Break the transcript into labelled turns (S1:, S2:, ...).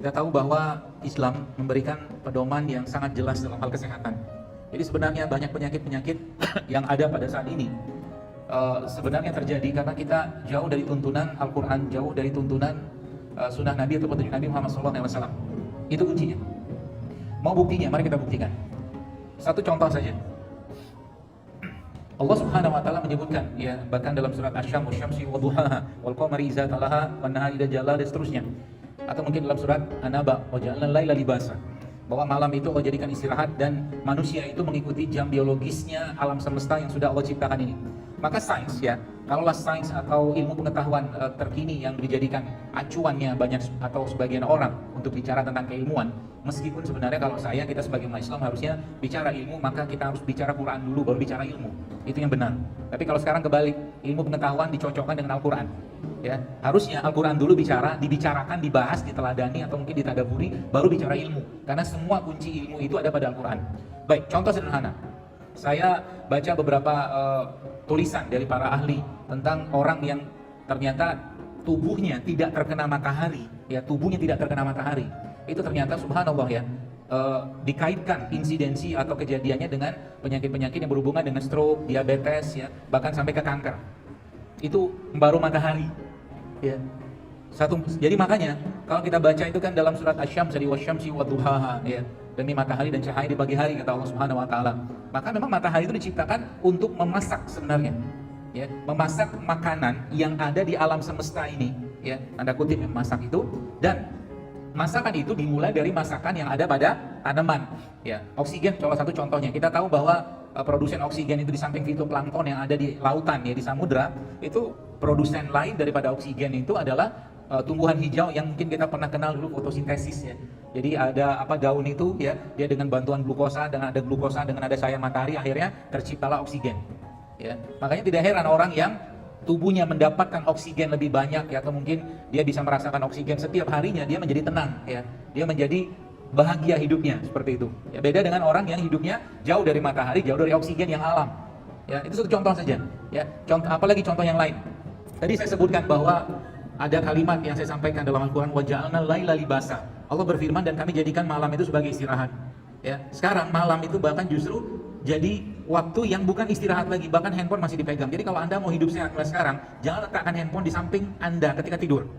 S1: Kita tahu bahwa Islam memberikan pedoman yang sangat jelas dalam hal kesehatan. Jadi sebenarnya banyak penyakit-penyakit yang ada pada saat ini sebenarnya terjadi karena kita jauh dari tuntunan Al-Quran, jauh dari tuntunan sunnah Nabi atau petunjuk Nabi Muhammad SAW. Itu kuncinya. Mau buktinya? Mari kita buktikan. Satu contoh saja. Allah Subhanahu wa taala menyebutkan ya, bahkan dalam surat Asy-Syams, wasyamsi wadhuhaha wal qamari idza talaha wan nahari idza jalla, dan seterusnya. Atau mungkin dalam surat An-Naba, wa ja'alna al-laila libasa, bahwa malam itu Allah jadikan istirahat dan manusia itu mengikuti jam biologisnya alam semesta yang sudah Allah ciptakan ini. Maka sains ya, kalaulah sains atau ilmu pengetahuan terkini yang dijadikan acuannya banyak atau sebagian orang untuk bicara tentang keilmuan, meskipun sebenarnya kalau kita sebagai umat Islam harusnya bicara ilmu, maka kita harus bicara Quran dulu baru bicara ilmu. Itu yang benar. Tapi kalau sekarang kebalik, ilmu pengetahuan dicocokkan dengan Al-Quran. Ya, harusnya Al-Quran dulu dibicarakan, dibahas, diteladani atau mungkin ditadaburi, baru bicara ilmu. Karena semua kunci ilmu itu ada pada Al-Quran. Baik, contoh sederhana. Saya baca beberapa tulisan dari para ahli tentang orang yang ternyata tubuhnya tidak terkena matahari, ya, tubuhnya tidak terkena matahari. Itu ternyata subhanallah ya, dikaitkan insidensi atau kejadiannya dengan penyakit-penyakit yang berhubungan dengan stroke, diabetes, ya, bahkan sampai ke kanker. Itu baru matahari. Ya. Jadi makanya kalau kita baca itu kan dalam surat Asy-Syams, jadi wasyamsi wadhuhaha, ya, demi matahari dan cahaya di pagi hari, kata Allah Subhanahu wa taala. Maka memang matahari itu diciptakan untuk memasak sebenarnya. Ya, memasak makanan yang ada di alam semesta ini, ya. Tanda kutip ya, memasak itu, dan masakan itu dimulai dari masakan yang ada pada tanaman. Ya, oksigen salah satu contohnya. Kita tahu bahwa produsen oksigen itu di samping fitoplankton yang ada di lautan, ya, di samudra, itu produsen lain daripada oksigen itu adalah tumbuhan hijau yang mungkin kita pernah kenal dulu, fotosintesis, ya. Jadi ada daun itu, ya, dia dengan bantuan glukosa, dengan ada glukosa, dengan ada cahaya matahari, akhirnya terciptalah oksigen. Ya, makanya tidak heran orang yang tubuhnya mendapatkan oksigen lebih banyak, ya, atau mungkin dia bisa merasakan oksigen setiap harinya, dia menjadi tenang, ya, dia menjadi bahagia hidupnya seperti itu. Ya, beda dengan orang yang hidupnya jauh dari matahari, jauh dari oksigen yang alam. Ya, itu satu contoh saja. Ya, apalagi contoh yang lain. Tadi saya sebutkan bahwa ada kalimat yang saya sampaikan dalam Al-Quran, wa ja'alna al-laila libasa. Allah berfirman, dan kami jadikan malam itu sebagai istirahat. Ya, sekarang malam itu bahkan justru jadi waktu yang bukan istirahat lagi, bahkan handphone masih dipegang. Jadi kalau Anda mau hidup sehat mulai sekarang, jangan letakkan handphone di samping Anda ketika tidur.